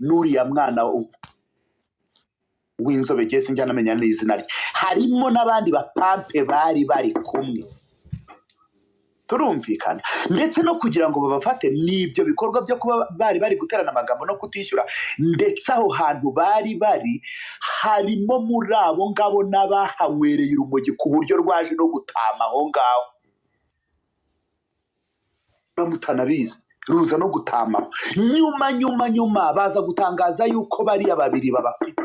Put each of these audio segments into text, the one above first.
n'uriya mwana w'inzobe gese njya namenya n'izina rye harimo n'abandi bapampe bari kumwe turumvikana ndetse no kugira ngo babafate n'ibyo bikorwa byo kuba bari guterana amagambo no kutishyura ndetse aho hantu bari harimo muri abo ngabo n'abahanywereye urumogi ku buryo rwaje no gutama aho ngaho bamutanabizi ruza no gutama nyuma baza gutangaza yuko bariya babiri babafite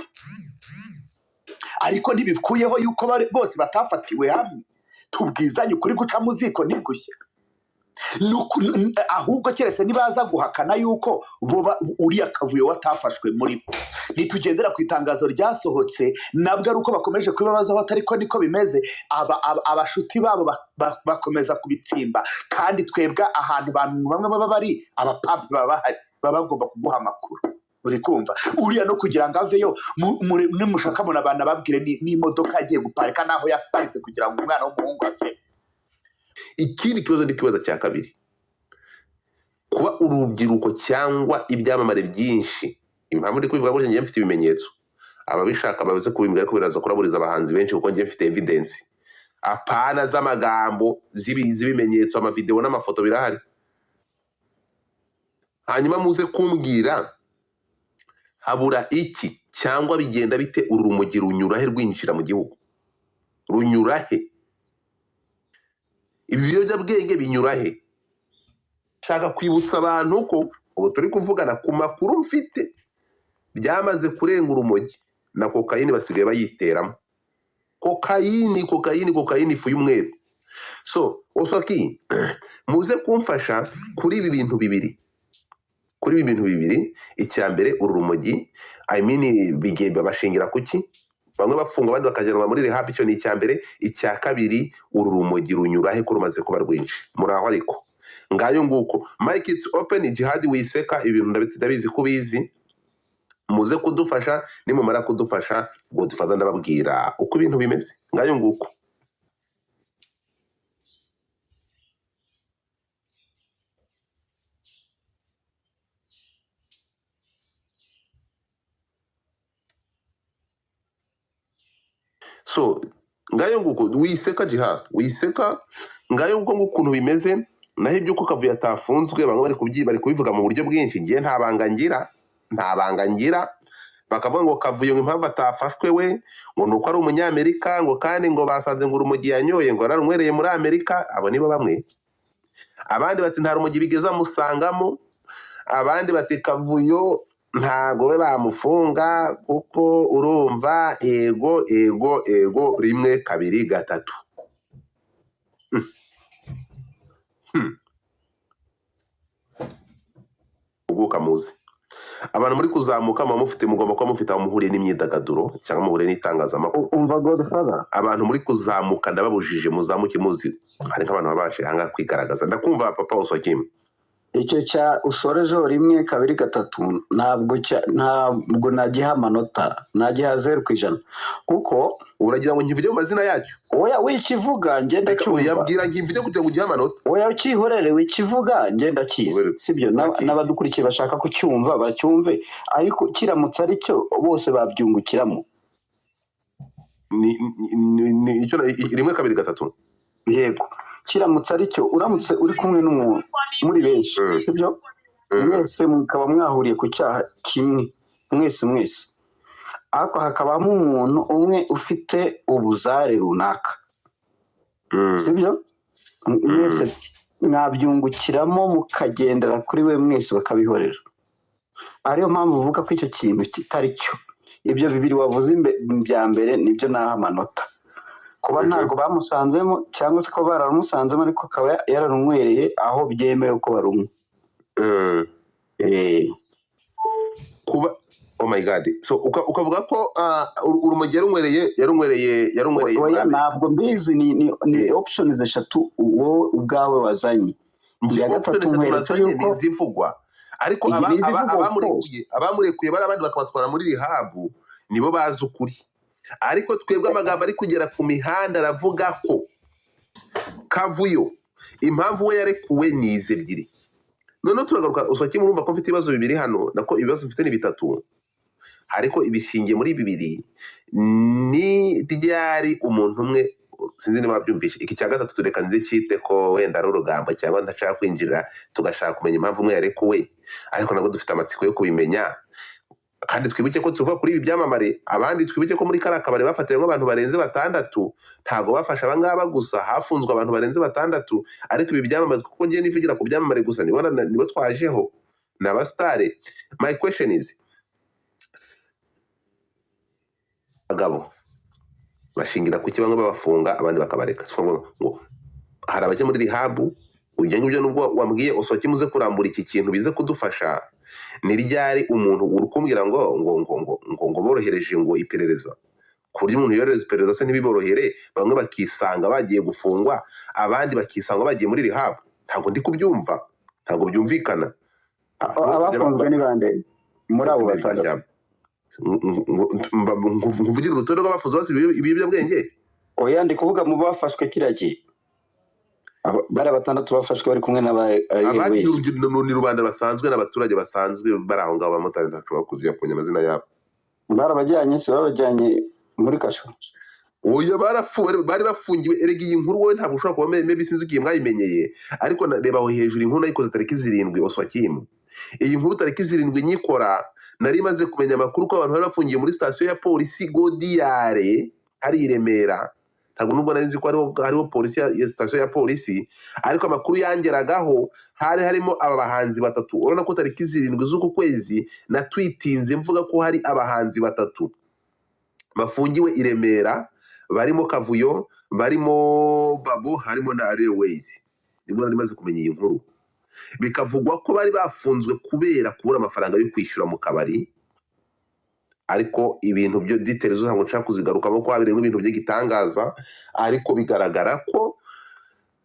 ariko ntibikuyeho yuko bose batafatiwe hamwe tubwizanye ukuri guca mu ziko ntigushye ahubwo keretse nibaza guhakana yuko uriya kavuyo watafashwe muri bo nitugendera ku itangazo ryasohotse nabwo ari uko bakomeje kubibazaho atariko niko bimeze abashuti babo bakomeza kubitsimba kandi twebwe ahantu bamwe baba bari abapampe baba bahari baba bagomba kuguha amakuru uri kumva uriya no kugira ngo aveyo nimushaka muna abana babwire n'imodoka agiye guparika naho yaparitse kugira ngo umwana w'umuhungu ave. Ikindi kibazo ni kibazo cya kabiri, kuba urubyiruko cyangwa ibyamamare byinshi, impamvu ndi kubivuga gutya ngiye mfite ibimenyetso, ababishaka babuze kubimbwira ko biraza kuraburiza abahanzi benshi kuko ngiye mfite evidence apana z'amagambo z'ibimenyetso, amavideo n'amafoto birahari. Hanyuma muze kumbwira habura iki cyangwa bigenda bite urumogi runyurahe rwinjira mu gihugu, runyurahe ibiyobyabwenge binyurahe. Shaka kwibutsa abantu ko ubu turi kuvugana ku makuru mfite byamaze kurenga urumogi na kokayini basigaye bayiteramo. Kokayini ifu y'umweru. So Oswaki muze kumfasha kuri ibi bintu bibiri, icya mbere urumogi bigenda bashingira kuki, bamwe bafunga abandi bakajyanwa muri rehab, icyo ni icya mbere. Icya kabiri urumogi runyurahe ko rumaze kuba rwinshi muraho. Ariko ngayo nguko Mike it's open, Jihad wiseka ibintu ndabizi kubizi, muze kudufasha, nimumara kudufasha ngo dufaza ndababwira uko ibintu bimeze. Ngayo nguko so ngayo nguko wiseka Jihad wiseka, ngayo nguko ukuntu bimeze. Naho ibyo uko kavuye atafunzwe bamwe bari kubivuga mu buryo bwinshi, ngiye nta banga ngira bakavuga ngo kavuye ngo impamvu atafashwe we ngo nuko ari umunyamerika, ngo kandi ngo basaze ngo urumogi yanyoye ngo narumwereye muri Amerika. Abo nibo bamwe. Abandi bati nta rumogi bigeze amusangamo, abandi bati kavuyo ntago we bamufunga kuko urumva ego rimwe kabiri gatatu. Uguka muzi abantu muri kuzamuka mugomba kuba mufite aho muhuriye n'imyidagaduro cyangwa muhuriye n'itangazamakuru. Umva Godfather, abantu muri kuzamuka ndababujije muzamuke muzi hari nk'abantu babashe hanga kwigaragaza. Ndakumva papa Oswakim. icyo cya usorejeho rimwe kabiri gatatu ntabwo nagiha amanota, nagiha 0% kuko uragira ngo nkivuge mu mazina yacyo. oya wikivuga ngenda cyumva, yabwira nkivuge kugira ngo ugihe amanota. oya ukihorere wikivuga ngenda kizi, sibyo? N'abadukurikiye bashaka kucyumva bacyumve, ariko kiramutse ari cyo bose babyungukiramo. ni icyo rimwe kabiri gatatu. Yego, kiramutse ari cyo, uramutse uri kumwe n'umuntu muri benshi, sibyo? Mwese mukaba mwahuriye ku cyaha kimwe, mwese ariko hakabamo umuntu umwe ufite ubuzare runaka, sibyo? Mwese mwabyungukiramo mukagendera kuri we, mwese bakabihorera. Ariyo mpamvu uvuga ko icyo kintu kitari cyo. Ibyo bibiri wavuze bya mbere nibyo naha amanota, kuba ntabwo bamusanzemo cyangwa se ko baramusanzemo ariko akaba yararumwereye aho byemewe ko barumwe. Kuba oh my god, so ukavuga ko urumogi yarumwereye oya ntabwo mbizi, ni options eshatu wowe ubwawe wazanye. Iya gatatu nkweretse yuko zivugwa, ariko abamurekuye bari abandi bakabatwara muri rehab nibo bazi ukuri. Ariko twebwe amagambo ari kugera ku mihanda aravuga ko kavuyo impamvu we yarekuwe ni izi ebyiri. noneho turagaruka Oswakimu urumva ko mfite ibibazo bibiri hano nako ibibazo mfite ni bitatu ariko ibishingiye muri bibiri ni ryari umuntu umwe sinzi niba wabyumvishe iki cya gatatu tureka nzi cyite ko wenda ari urugambo cyangwa ndashaka kwinjira tugashaka kumenya impamvu umwe yarekuwe ariko nabwo dufite amatsiko yo kubimenya kandi twibuke ko tuva kuri ibi byamamare abandi twibuke ko muri kariya kabari bafatiwe nk'abantu barenze 6 ntabwo bafashe abangaba gusa hafunzwe abantu barenze 6 ariko ibi byamamare kuko ngiye nivugira ku byamamare gusa nibo twajeho n'abasitare. My question is abagabo bashingira kuki bamwe babafunga abandi bakabareka ngo hari abajya muri rehab ujya ngibyo nubwo wambwiye Oswakimu uze kurambura iki kintu bize kudufasha ni ryari umuntu urukumbwira ngo borohereje ngo iperereza ku buryo umuntu yoreza iperereza se ntibiborohere bamwe bakisanga bagiye gufungwa abandi bakisanga bagiye muri rehab ntabwo ndi kubyumva ntabwo byumvikana abafunzwe ni bande muri abo batandatu nkuvugira urutonde rw'abafunzwe bose ibiyobyabwenge oya ndi kuvuga mu bafashwe kiriya gihe bari 6 bafashwe bari kumwe abandi ni rubanda basanzwe n'abaturage basanzwe bari aho ngaho abamotari ntashobora kuzuya ku amazina yabo barabajyanye se babajyanye muri kasho oya bari bafungiwe erega iyi nkuru wowe ntabwo ushobora kuba maybe sinzi ugiye mwayimenyeye ariko reba aho hejuru inkuru nayikoze tariki 7 Oswakimu iyi nkuru tariki 7 nyikora nari maze kumenya amakuru ko abantu bari bafungiye muri station ya polisi Godiyare hari i Remera ntabwo nubwo nari nzi ko hariho polisi ya station ya polisi ariko amakuru yangeragaho harimo aba bahanzi 3 urabona ko tariki 7 z'uku kwezi na twitinze mvuga ko hari abahanzi 3 bafungiwe i Remera barimo Kavuyo barimo Babo harimo na Airways nibwo nari maze kumenya iyi nkuru bikavugwa ko bari bafunzwe kubera kubura amafaranga yo kwishyura mu kabari ariko ibintu byo details ntabwo nshaka kuzigarukamo ko habirengwa ibintu by'igitangaza ariko bigaragara ko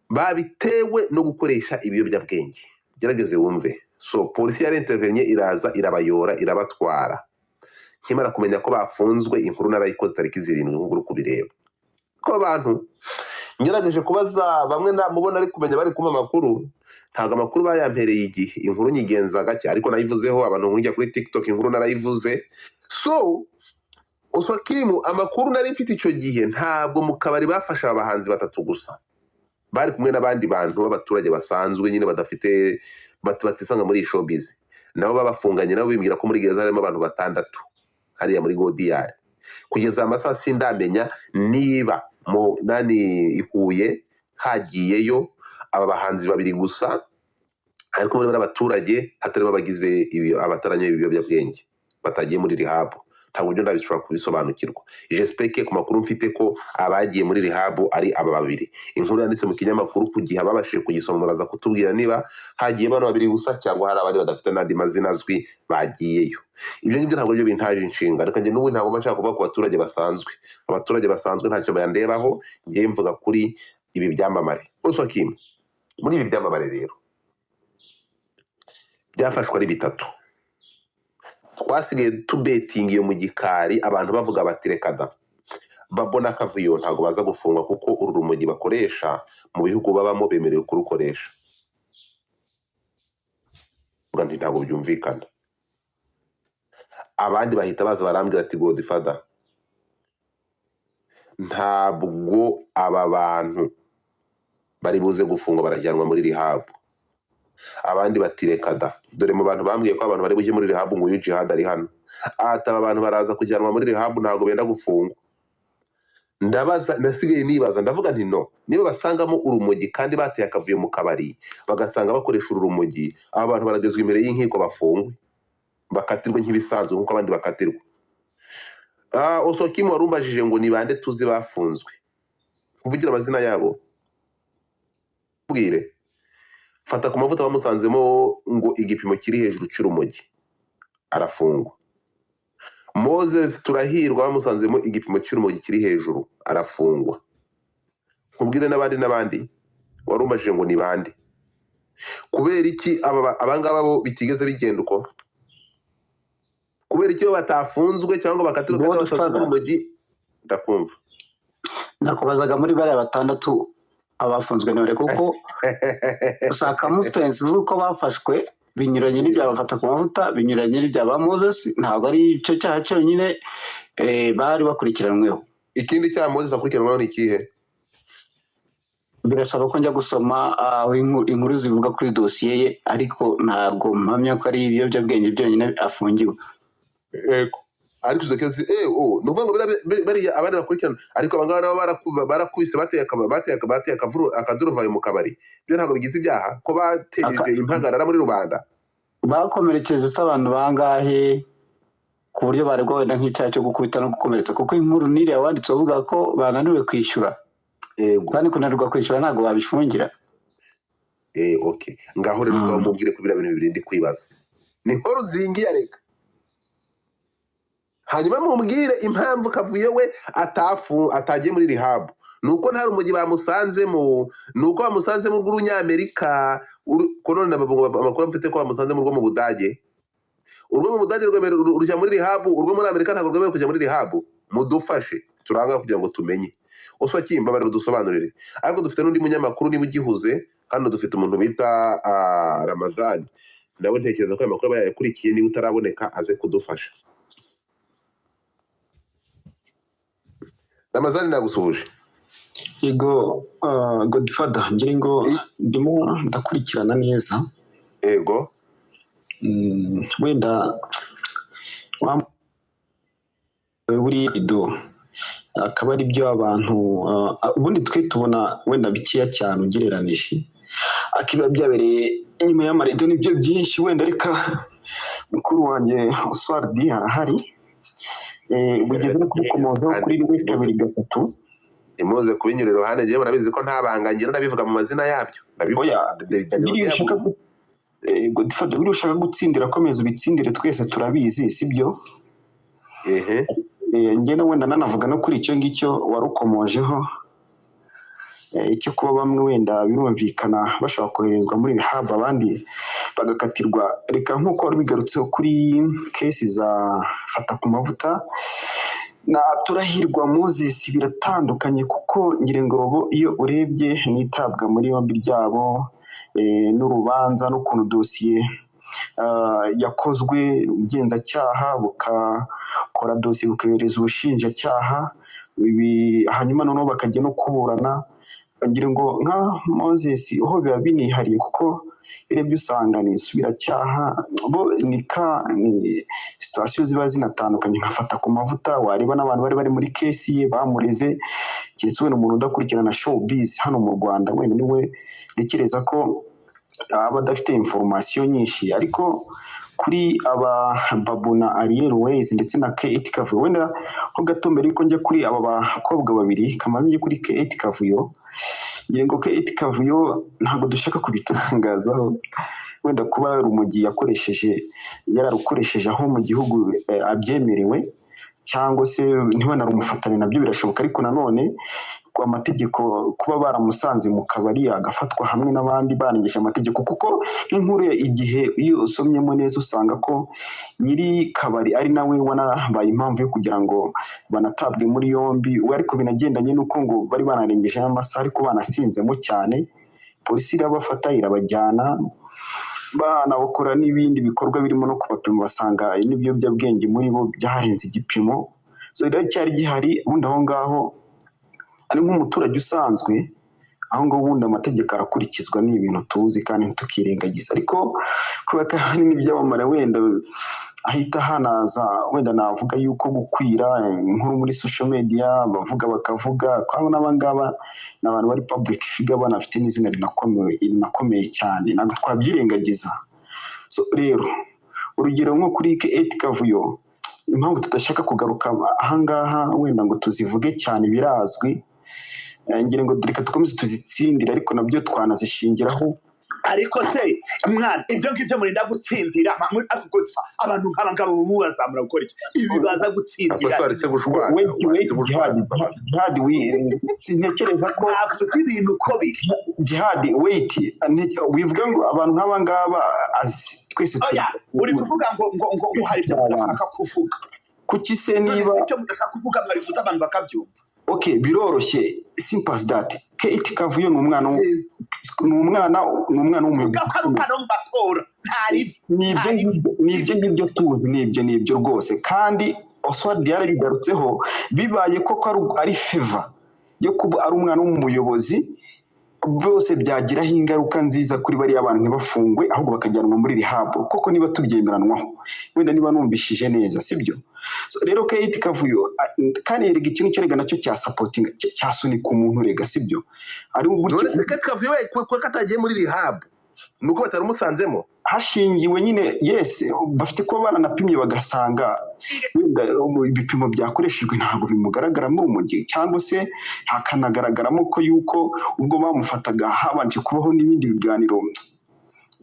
babitewe no gukoresha ibiyobyabwenge gerageze wumve so polisi yari intervenye iraza irabayora irabatwara kimara kumenya ko bafunzwe inkuru narayikoze tariki 7 nk'uguru kubireba ko abantu ngerageje kubaza bamwe mubona ari kumenya bari kuma makuru ntago amakuru bayampereye igihe inkuru nyigenza gake ariko nayivuzeho abantu nkujya kuri TikTok inkuru narayivuze so Oswakimu amakuru nari mfite icyo gihe ntabwo mu kabari bafasha abahanzi 3 gusa bari kumwe n'abandi bantu b'abaturage basanzwe nyine badafite batisanga muri showbiz nabo babafunganye nabo bimbwira ko muri gereza harimo abantu 6 hariya muri Godiyare kugeza amasaha sindamenya niba mu nani ihuye hagiyeyo aba bahanzi 2 gusa ariko muri abaturage hatarimo abagize abataranye ibiyobyabwenge batagiye muri rehab ntabwo byo ndabishobora kubisobanukirwa j'espère ku makuru mfite ko abagiye muri rehab ari aba 2 inkuru yanditse mu kinyamakuru ku gihe babashije kugisoma muraza kutubwira niba hagiye bano 2 gusa cyangwa hari abandi badafite nandi mazina azwi bagiyeyo ibyo ngibyo ntabwo byo bintaje inshinga reka nge n'ubu ntabwo bashaka kuvuga ku abaturage basanzwe ntacyo bayandebaho ngiye mvuga kuri ibi byamamare Oswakimu muri ibi byamamare rero byafashwe ari 3 twasigaye tubetinga iyo mu gikari abantu bavuga bati reka da babona Kavuyo ntabwo baza gufungwa kuko uru rumogi bakoresha mu bihugu babamo bemerewe kurukoresha ubundi ntabwo byumvikana abandi bahita baza barambwira ati Godfather ntabwo aba bantu bari buze gufungwa barajyanwa muri rehab abandi batireka da dore mu bantu bambwiye ko abantu bari bujye muri rehab ngo uyu jihad ari hano ataba abantu baraza kujyanwa muri rehab ntabwo benda gufungwa ndabaza nasigaye nibaza ndavuga nti no niba basangamo urumogi kandi bateye Akavuyo mu kabari bagasanga bakoresha urumogi abantu baragezwa imbere y'inkiko bafungwe bakatirwa nk'ibisanzwe nkuko abandi bakatirwa Oswakimu warumbajije ngo ni bande tuzi bafunzwe kuvugira amazina yabo bwire fata ku mavuta bamusanzemo ngo igipimo kiri hejuru cy'urumogi arafungwa Moses Turahirwa bamusanzemo igipimo cy'urumogi kiri hejuru arafungwa nkubwire n'abandi warumbajije ngo ni bande kubera iki abangaba bo bitigeze bigenda uko kubera iki batafunzwe cyangwa bakatirwa kandi basanzwe urumogi ndakumva nakubazaga muri bariya 6 abafunzwe none kuko circumstances z'uko bafashwe binyuranye n'ibya bafata ku mavuta binyuranye n'ibya ba Moses ntabwo ari cyo cyaha cyonyine bari bakurikiranweho. ikindi cyaha Moses akurikiranweho ni ikihe? Birasaba ko njya gusoma inkuru zivuga kuri dosiye ye ariko ntabwo mpamya ko ari ibiyobyabwenge byonyine afungiwe. Yego ariko izo kezi ni ukuvuga ngo bariya abandi bakurikirana ariko abangaba nabo barakubise bateye akaduruvayo mu kabari, byo ntabwo bigize ibyaha ko bateje impagarara muri rubanda? Bakomerekeje se abantu bangahe ku buryo baregwa wenda nk'icyaha cyo gukubita no gukomeretsa, kuko inkuru niriya wanditse bavuga ko bananiwe kwishyura. Yego kandi kunanirwa kwishyura ntabwo babifungira. Okay ngaho rero mubwire ko biriya bintu bibiri ndi kwibaza ni nkuru zingiye reka, hanyuma mumbwire impamvu Kavuyo we atagiye muri rehab. Nuko nta rumogi bamusanzemo, nuko bamusanzemo rw'Urunyamerika, korona amakuru mfite ko bamusanzemo urwo mu Budage. Urwo mu Budage rujya muri rehab, urwo muri Amerika ntabwo rwemewe kujya muri rehab. Mudufashe turanga kugira ngo tumenye. Oswa Kimba bari dusobanurire. Ariko dufite n'undi munyamakuru niba ugihuze, hano dufite umuntu bita Ramazani. Nawe ntekereza ko aya makuru bayakurikiye, niba utaraboneka aze kudufasha. Ramazani nagusuhuje. Yego Godfather ngira ngo ndimo ndakurikirana neza. Yego wenda buri ido akaba ari byo abantu ubundi twe tubona wenda bikiya cyane ugereranije, akiba byabereye inyuma y'amarido nibyo byinshi. Wenda reka mukuru wanjye Oswald arahari, bugeze no kubikomozaho kuri rimwe kabiri gatatu. Imuze kubinyura iruhande ngiye murabizi ko ntabangangira ndabivuga mu mazina yabyo. Godfather biri ushaka gutsindira komeza ubitsindire, twese turabizi sibyo? Njye wenda nanavuga no kuri icyo ngicyo warukomojeho, icyo kuba bamwe wenda birumvikana bashobora koherezwa muri rehab abandi bagakatirwa. Reka nk'uko wari bigarutseho kuri kesi za fata ku mavuta na Turahirwa Moses biratandukanye, kuko ngira ngo iyo urebye nitabwa muri yombi ryabo n'urubanza n'ukuntu dosiye yakozwe, ubugenzacyaha bukakora dosiye bukohereza ubushinjacyaha, hanyuma noneho bakajya no kuburana. Ngira ngo nka Moses aho biba binihariye, kuko urebye usanga ni isubiracyaha, bo ni situasiyo ziba zinatandukanye. nkafata ku mavuta wareba n'abantu bari muri kesi ye bamureze, keretse wenda umuntu udakurikirana showbiz hano mu Rwanda wenda niwe ntekereza ko aba adafite information nyinshi. Ariko kuri aba Babu na Ariel Ways ndetse na Kate Kavuyo, wenda ho gato mbere yuko njya kuri aba bakobwa babiri kamaze njye kuri Kate Kavuyo, ngira ngo Kate Kavuyo ntabwo dushaka kubitangazaho, wenda kuba rumogi yararukoresheje aho mu gihugu abyemerewe, cyangwa se ntibanarumufatane nabyo birashoboka. Ariko nanone kwa amategeko kuba baramusanze mu kabari agafatwa hamwe n'abandi barengeje amategeko, kuko inkuru igihe iyo usomyemo neza usanga ko nyiri kabari ari nawe wanabaye impamvu yo kugira ngo banatabwe muri yombi. Ariko binagendanye n'uko ngo bari banarengeje amasaha ariko banasinzemo cyane, polisi irabafata irabajyana banabakora n'ibindi bikorwa birimo no kubapima, basanga n'ibiyobyabwenge muri bo byarenze igipimo. Rero cyari gihari ubundi aho ngaho ari nk'umuturage usanzwe, aho ngaho ubundi amategeko arakurikizwa, ni ibintu tuzi kandi tukirengagiza. Ariko kubera ko hari n'ibyamamare wenda ahita hanaza, wenda navuga yuko gukwira inkuru muri social media, bavuga bakavuga kwabo n'abangaba ni abantu bari public figure, banafite n'izina rinakomeye cyane, ntabwo twabyirengagiza. Rero urugero nko kuri Kate Kavuyo, impamvu tudashaka kugaruka ahangaha wenda ngo tuzivuge cyane birazwi, ngira ngo reka dukomeze tuzitsindire, ariko nabyo twanazishingiraho. ariko se mwana ibyo ngibyo murinda gutsindira abantu nk'aba ngaba mubazamura gukora iki? Ibi baza gutsindira Jihad, sintekereza ko ntavuze ibintu uko biri. Jihad wivuga ngo abantu nk'aba ngaba twese uri kuvuga ngo hari ibyo mudashaka kuvuga. Kuki se niba icyo mudashaka kuvuga mwabivuze abantu bakabyumva? okay biroroshye simple as that. Kate Kavuyo ni umwana w'umuyobozi nibyo ngibyo tuzi nibyo rwose kandi Oswald yarabigarutseho bibaye koko ari favor yo kuba ari umwana w'umuyobozi byose byagiraho ingaruka nziza kuri bari abantu ntibafungwe ahubwo bakajyanwa muri rehab koko niba tubyemeranwaho wenda niba numvishije neza sibyo. So rero Kate Kavuyo kandi yerega ikintu cyerega nacyo cya supporting cyasunika umuntu rega sibyo ari uburyo Kate Kavuyo ko katagiye muri rehab nuko batarumusanzemo hashingiwe nyine yes bafite ko baranapimye bagasanga wenda ibipimo byakoreshejwe ntabwo bimugaragaramo urumogi cyangwa se hakanagaragaramo ko yuko ubwo bamufataga habanje kubaho n'ibindi biganiro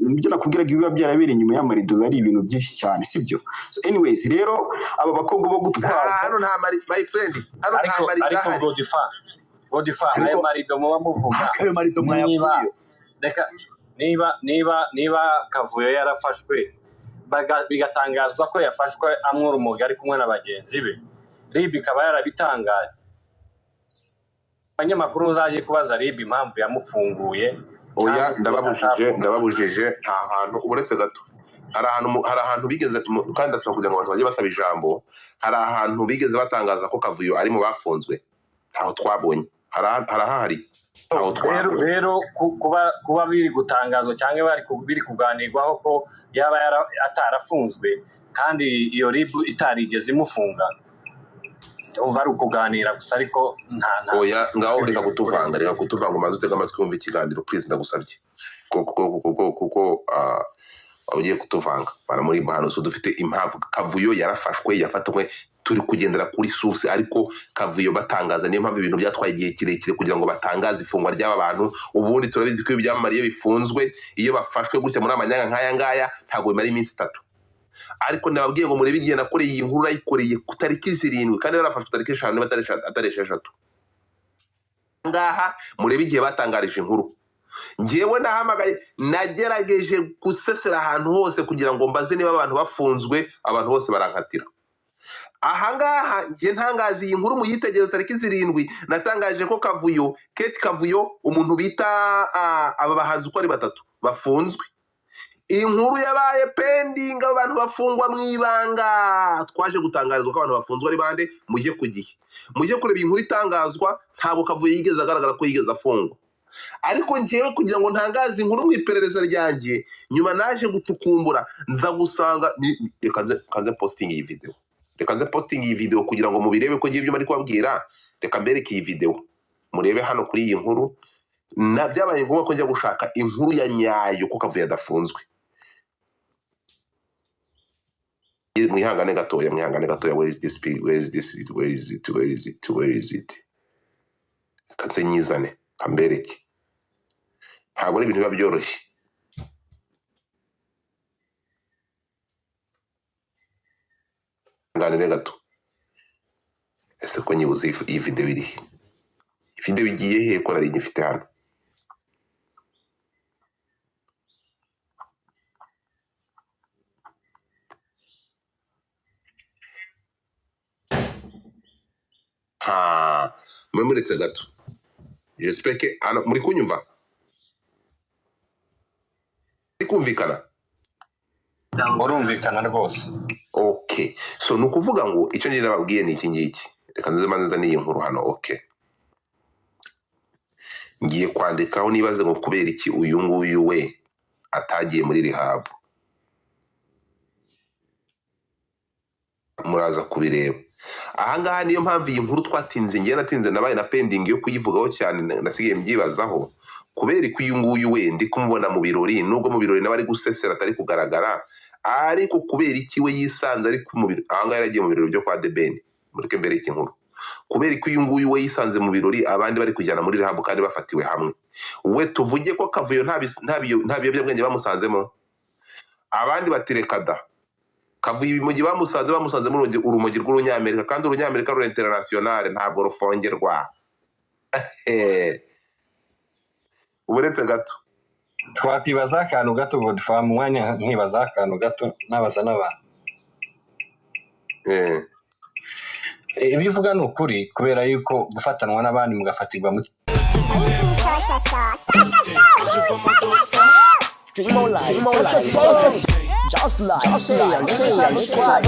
ibyo nakubwiraga biba byarabereye inyuma y'amarido bari ibintu byinshi cyane sibyo. So anyways rero aba bakobwa bo gutwara hano nta my friend hano nta marido ariko Godifar ayo marido muba muvuga ayo marido mwayavuye niba Kavuyo yarafashwe bigatangazwa ko yafashwe amwe urumogi ari kumwe na bagenzi be RIB ikaba yarabitangaje abanyamakuru uzaje kubaza RIB impamvu yamufunguye oya ndababujije nta hantu uretse gato hari ahantu bigeze kandi ndashaka kugira ngo abantu bajye basaba ijambo hari ahantu bigeze batangaza ko Kavuyo ari mu bafunzwe ntaho twabonye harahari rero kuba biri gutangazo cyangwa biri kuganirwaho ko yaba atarafunzwe kandi iyo RIB itarigeze imufunga uva ari ukuganira gusa ariko nta oya ngaho reka kutuvanga maze utega amatwi wumva ikiganiro please ndagusabye kuko abagiye kutuvanga baramuri hano so dufite impamvu Kavuyo yarafashwe yafatwe turi kugendera kuri source ariko Kavuyo batangaza niyo mpamvu ibintu byatwaye igihe kirekire kugira ngo batangaze ifungwa ry'aba bantu ubundi turabizi ko ibyamariye bifunzwe iyo bafashwe gutya muri amanyanga nkaya ngaya ntabwo bimara iminsi 3 ariko nababwiye ngo murebe igihe nakoreye iyi nkuru ayikoreye ku tariki 7 kandi barafashwe tariki 5 atari 6 ngaha murebe igihe batangarije inkuru ngewe nahamagaye nagerageje gusesera ahantu hose kugira ngo mbaze niba abantu bafunzwe abantu bose barankatira ahangaha ngiye ntangaza iyi nkuru muyitegereza tariki 7 natangaje ko Kate Kavuyo umuntu bita aba bahanzi uko ari 3 bafunzwe inkuru yabaye pending abantu bafungwa mwibanga twaje gutangarizwa ko abantu bafunzwe ari bande mujye kugihe mujye kureba inkuru itangazwa ntabwo Kavuyo yigeze agaragara ko yigeze afungwa ariko ngewe kugira ngo ntangaze inkuru mu iperereza ryanjye nyuma naje gucukumbura nza gusanga kaze posting iyi video kugira ngo mubirebe ko ngiye byo bari kubabwira reka mbereke iyi video murebe hano kuri iyi nkuru byabaye ngombwa ko njya gushaka inkuru ya nyayo ko Kavuyo adafunzwe mwihangane gatoya where is it katse nyizane kambereke ntabwo ari ibintu biba byoroshye nganire gato ese ko nyibuze iyi video iri video igiye he ko nari ngifite hano muretse gato j'espère que hano muri kunyumva kumvikana urumvikana rwose okay so nukuvuga ngo icyo ngira babwiye ni iki ngiki reka nze n'iyi nkuru hano okay ngiye kwandikaho nibaze ngo kubera iki uyu nguyu we atagiye muri rehab muraza kubireba ahangaha niyo mpamvu iyi nkuru twatinze ngiye natinze nabaye na pending yo kuyivugaho cyane nasigaye mbyibazaho kubera ko uyu nguyu we ndi kumubona mu birori nubwo mu birori n'abari gusesera atari kugaragara ariko kubera iki we yisanze ari ku mubiri ahangaha yaragiye mu birori byo kwa Deben mureke mbere iki nkuru kubera ko uyu nguyu we yisanze mu birori abandi bari kujyana muri rehab kandi bafatiwe hamwe we tuvuge ko Kavuyo nta biyobyabwenge bamusanzemo abandi batireka da Kavuyo ibimogi bamusanze mu urumogi rw'urunyamerika kandi urunyamerika ruri international ntabwo rufongerwa uburetse gato twakwibaza akantu gato Godfrey mu mwanya nkibaza akantu gato nabaza n'abantu ibyo uvuga ni ukuri kubera yuko gufatanwa n'abandi mugafatirwa mu Stream online. Just like, share, and subscribe.